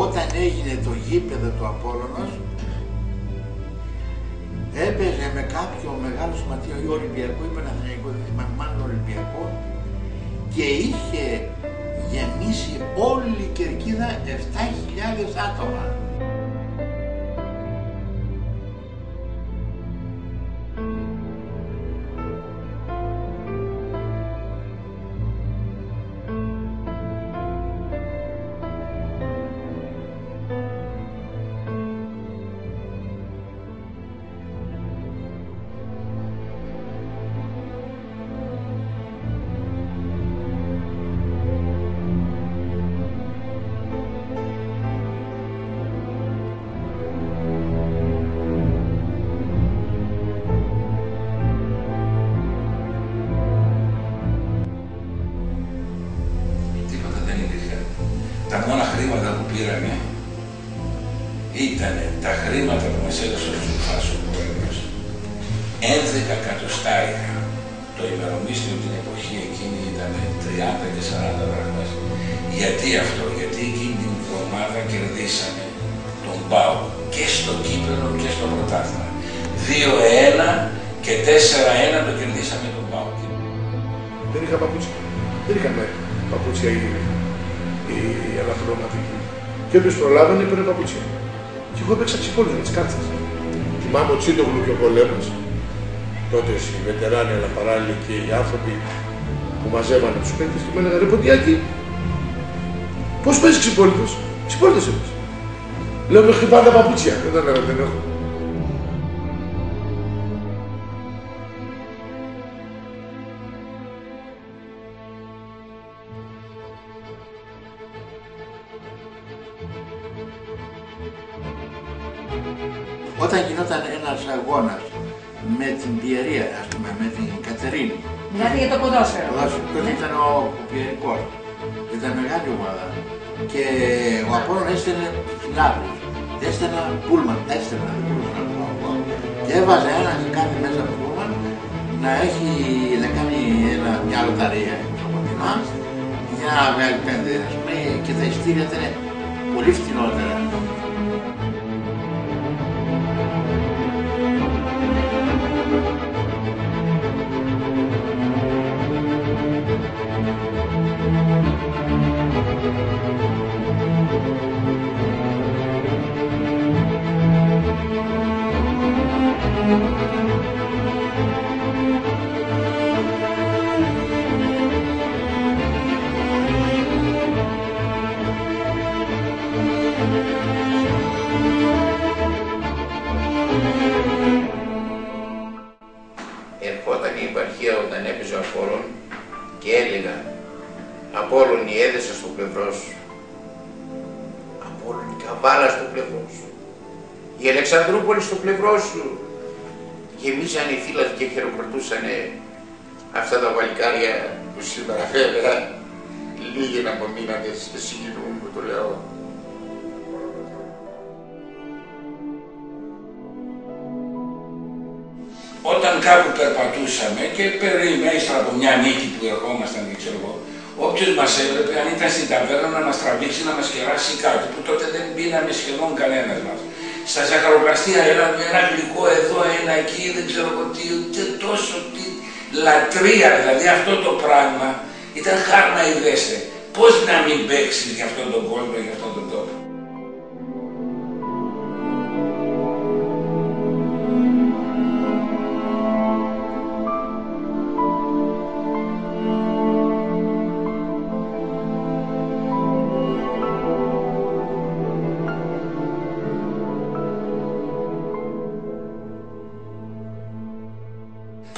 όταν έγινε το γήπεδο του Απόλλωνος, έπαιζε με κάποιο μεγάλο σωματείο ή Ολυμπιακό ή Παναθηναϊκό, δεν θυμάμαι, μάλλον Ολυμπιακό, και είχε γεμίσει όλη η κερκίδα 7.000 άτομα. Τα μόνα χρήματα που πήραμε ήταν τα χρήματα που μας έδωσε ο Ζουφάς ο πρόεδρος, 11 εκατοστάρικα. Το ημερομίσθιο την εποχή εκείνη ήταν 30 και 40 δραχμές. Γιατί αυτό? Γιατί εκείνη την εβδομάδα κερδίσαμε τον ΠΑΟΚ και στο κύπελλο και στο πρωτάθλημα. 2-1 και 4-1 το κερδίσαμε τον ΠΑΟΚ. Δεν είχα παπούτσια. Δεν είχαμε παπούτσια η αναχρωματική. Και όποιος προλάβαινε έπαιρνε παπούτσια. Και εγώ έπαιξα ξυπόλυτα με τις κάρτες. Θυμάμαι ο Τσίτογλου και ο Πολέμος, τότε οι βετεράνοι αλλά παράλληλοι και οι άνθρωποι που μαζεύανε τους παίκτες και μου έλεγαν ρε Ποντιάκη, πώς παίζεις ξυπόλυτος? Ξυπόλυτος έπαιζε. Λέω με χτυπάνε τα παπούτσια. Δεν έχω. Όταν γινόταν ένας αγώνας με την Πιερία, ας πούμε, με την Κατερίνη. Δηλαδή για το ποδόσφαιρο. Τότε ήταν ο Πιερικός. Ήταν μεγάλη ομάδα. Και ο Απόλλων έστελνε φιλάθλους. Έστελνα πούλμαν, έστελνα, δεν μπορούσα να πω. Και έβαζε ένας κάτι μέσα από το πούλμαν να κάνει μια λοταρία για να βγάλει 5, ας πούμε, και τα ειστήρια ήταν πολύ φτηνότερα. Ερχόταν η επαρχία όταν έπαιζε ο Απόλλων και έλεγα Απόλλων η έδεσα στο πλευρό σου, Απόλλων η Καβάλα στο πλευρό σου, η Αλεξανδρούπολη στο πλευρό σου. Γεμίζανε οι φύλακοι και χειροκροτούσαν αυτά τα βαλικάρια που σήμερα βέβαια λίγοι να απομείνανε συγκινούν που το λέω. Όταν κάπου περπατούσαμε και ύστερα από μια νίκη που ερχόμασταν και ξέρω εγώ, όποιος μας έβλεπε, αν ήταν στην ταβέρνα, να μας τραβήξει, να μας κεράσει κάτι, που τότε δεν πίναμε σχεδόν κανένας μας. Στα ζαχαροπλαστεία έλαβε ένα γλυκό εδώ, ένα εκεί, δεν ξέρω τι, ούτε τόσο λατρεία, δηλαδή αυτό το πράγμα ήταν χάρμα ιδέστε. Πώς να μην παίξεις για αυτόν τον κόσμο, για αυτόν τον τόπο.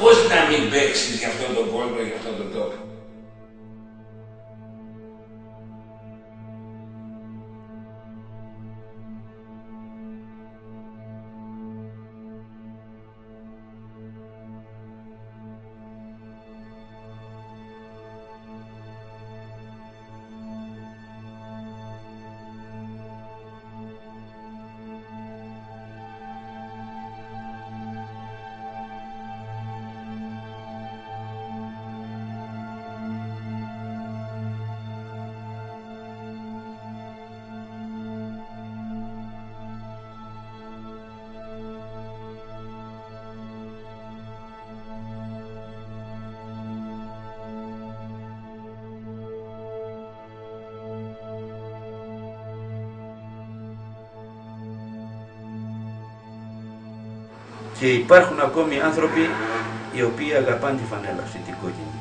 Πώς να μην παίξεις για αυτόν τον κόσμο, για αυτόν τον τόπο. Και υπάρχουν ακόμη άνθρωποι οι οποίοι αγαπάνε τη φανέλα αυτή την κόκκινη.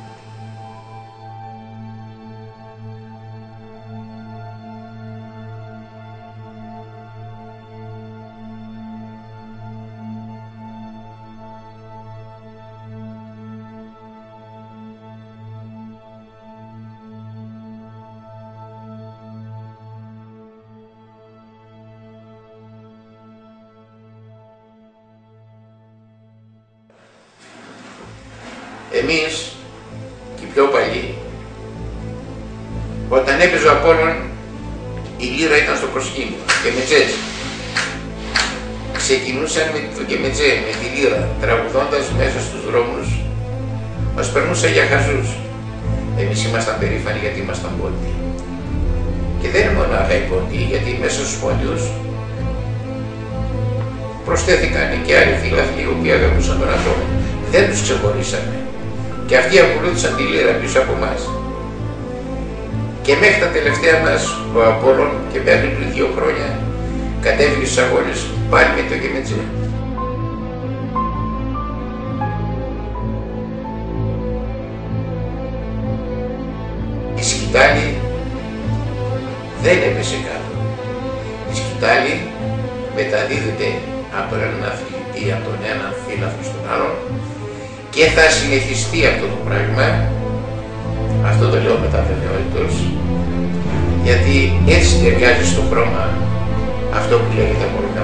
Εμείς και οι πιο παλιοί, όταν έπαιζε ο Απόλλων, η λύρα ήταν στο προσκήνιο, κεμετζές. Ξεκινούσαν με το κεμετζέ, με τη λύρα, τραγουδώντας μέσα στους δρόμους, μας περνούσαν για χαζούς. Εμείς ήμασταν περήφανοι γιατί ήμασταν πόντιοι. Και δεν είναι μονάχα οι πόντιοι, γιατί μέσα στους πόντιους προσθέθηκαν και άλλοι φίλαθλοι οι οποίοι αγαπούσαν τον Απόλλων. Δεν τους ξεχωρίσαμε. Και αυτοί ακολούθησαν τη λύρα πίσω από εμάς. Και μέχρι τα τελευταία μας ο Απόλλων και μέχρι πριν 2 χρόνια κατέβηκε στους αγώνες πάλι με το κεμετζέ. Η σκητάλη δεν έπεσε κάτω. Η σκητάλη μεταδίδεται από τον έναν αθλητή, από τον έναν φίλαθλο στον άλλον, και θα συνεχιστεί αυτό το πράγμα, αυτό το λέω μετά βεβαιότητος, γιατί έτσι ταιριάζει στο χρώμα αυτό που λέγεται Απόλλων.